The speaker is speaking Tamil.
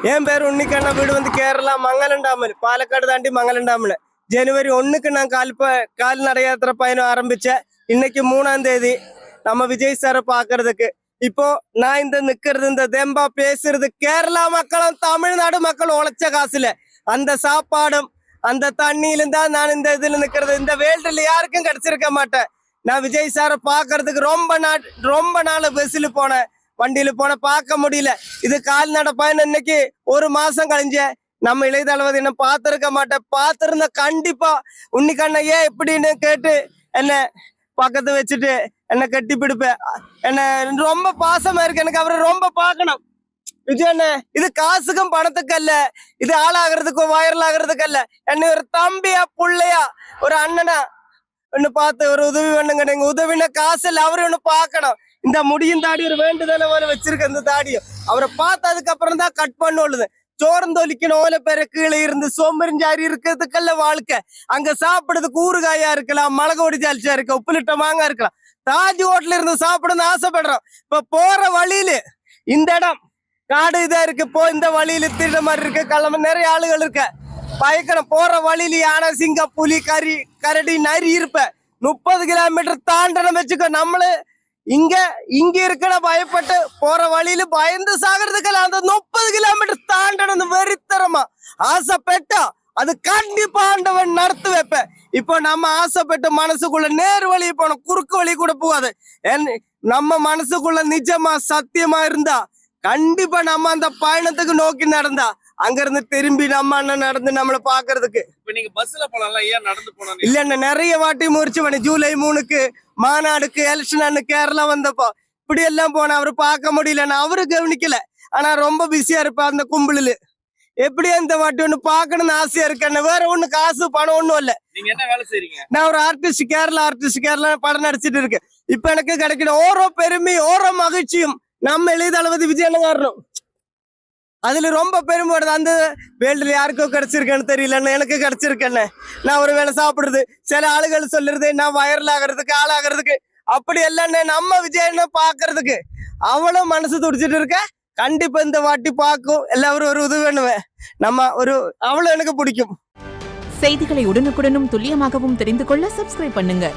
என் பேர் உன்னிக்கண்ணா. வீடு வந்து கேரளா மங்கலம் டாமில், பாலக்காடு தாண்டி மங்கலம் டாமில். ஜனவரி 1க்கு நான் கால் நடையாத்திரை பயணம் ஆரம்பிச்சேன். இன்னைக்கு 3ஆம் தேதி நம்ம விஜய் சாரை பாக்குறதுக்கு. இப்போ நான் நிக்கிறது, இந்த தெம்பா பேசுறது கேரளா மக்களும் தமிழ்நாடு மக்களும் உழைச்ச காசுல அந்த சாப்பாடும் அந்த தண்ணியிலும் தான் நான் இந்த இதுல நிக்கிறது. இந்த வேல்டுல யாருக்கும் கிடைச்சிருக்க மாட்டேன். நான் விஜய் சாரை பாக்குறதுக்கு ரொம்ப நாள் பஸ்ல போனேன், வண்டியில போன பார்க்க முடியல. இது கால்நடை பயணம். இன்னைக்கு 1 மாசம் கழிஞ்ச நம்ம இளைய தளபதி என்ன பார்த்திருக்க மாட்டேன். பார்த்திருந்த கண்டிப்பா உன்னிக்கண்ணையே எப்படின்னு கேட்டு என்ன பக்கத்து வச்சுட்டு என்ன கட்டி பிடிப்பேன். என்ன ரொம்ப பாசமா இருக்கு. எனக்கு அவரை ரொம்ப பார்க்கணும். விஜய் அண்ணே, இது காசுக்கும் பணத்துக்கு அல்ல, இது ஆளாகிறதுக்கும் வைரல் ஆகிறதுக்கு அல்ல. என்ன ஒரு தம்பியா புள்ளையா ஒரு அண்ணனா ஒண்ணு பார்த்து ஒரு உதவி பண்ணுங்க. நீங்க உதவின காசு இல்ல, அவரு ஒண்ணு பார்க்கணும். இந்த முடியும் தாடி ஒரு வேண்டுதலை போல வச்சிருக்க. இந்த தாடியும் அவரை பார்த்து அதுக்கப்புறம் தான் கட் பண்ணுள்ளது. சோர்ந்தொலிக்கணும், ஓலை பேர கீழே இருந்து சோம்பரிஞ்சாரி இருக்கிறதுக்கல்ல வாழ்க்கை. அங்க சாப்பிடுறதுக்கு ஊறுகாயா இருக்கலாம், மிளகோடி ஜாலிச்சா இருக்க, உப்புலிட்ட மாங்கா இருக்கலாம். தாஜ் ஹோட்டல இருந்து சாப்பிடணும்னு ஆசைப்படுறோம். இப்ப போற வழியில இந்த இடம் காடு இதா இருக்கு, இந்த வழியில திருட மாதிரி இருக்கு, கிளம்ப நிறைய ஆளுகள் இருக்க பயக்கணும். போற வழியில யானை, சிங்கம், புலி, கரடி, நரி இருப்ப. 30 கிலோமீட்டர் தாண்டனம் வச்சுக்க. நம்மளு இங்க இருக்கிற பயப்பட்டு போற வழியில பயந்து சாகிறதுக்கெல்லாம் அந்த 30 கிலோமீட்டர் தாண்டணும் வெறித்தரமா ஆசைப்பட்டா அது கண்டிப்பா ஆண்டவன் நடத்து வைப்ப. இப்போ நம்ம ஆசைப்பட்டு மனசுக்குள்ள நேர் வழியை போனோம், குறுக்கு வழி கூட போகாது. நம்ம மனசுக்குள்ள நிஜமா சத்தியமா இருந்தா கண்டிப்பா நம்ம அந்த பயணத்துக்கு நோக்கி நடந்தா அங்க இருந்து திரும்பி நம்ம அண்ணன் நடந்து நம்மளை பாக்குறதுக்கு. நீங்க பஸ்ல போலாம், ஏன் நடந்து போனோம்? இல்ல என்ன நிறைய வாட்டி முயற்சி பண்ணி ஜூலை 3க்கு மாநாடுக்கு எலெக்ஷன் கேரளா வந்தப்போ இப்படி எல்லாம் போன அவரு பார்க்க முடியல. நான் அவரு கவனிக்கல, ஆனா ரொம்ப பிஸியா இருப்பா அந்த கும்பலில். எப்படியா இந்த வாட்டி ஒண்ணு பாக்கணும்னு ஆசையா இருக்கு. வேற ஒண்ணு காசு பணம் ஒண்ணும் இல்ல. நீங்க என்ன வேலை செய்றீங்க? நான் ஒரு ஆர்டிஸ்ட், கேரளா படம் நடிச்சிட்டு இருக்கேன். இப்ப எனக்கு கிடைக்கிற ஓரோ பெருமையும் ஓரோ மகிழ்ச்சியும் நம்ம இளைய தளபதி விஜய் அண்ணன் காரணம். அதுல ரொம்ப பெருமை வருது. அந்த வேல்டுல யாருக்கும் கிடைச்சிருக்கேன்னு தெரியல, எனக்கு கிடைச்சிருக்கேன்னு. நான் ஒரு வேளை சாப்பிடுறது, சில ஆளுகள் சொல்லுறது நான் வைரல் ஆகிறதுக்கு ஆளாகிறதுக்கு அப்படி எல்லாம் நம்ம விஜய் அண்ணன் பாக்குறதுக்கு அவளும் மனசு துடிச்சிட்டு இருக்க. கண்டிப்பா இந்த வாட்டி பார்க்கும் எல்லாரும் ஒரு உதவி பண்ணுவேன். அவளும் எனக்கு பிடிக்கும். செய்திகளை உடனுக்குடனும் துல்லியமாகவும் தெரிந்து கொள்ள சப்ஸ்கிரைப் பண்ணுங்க.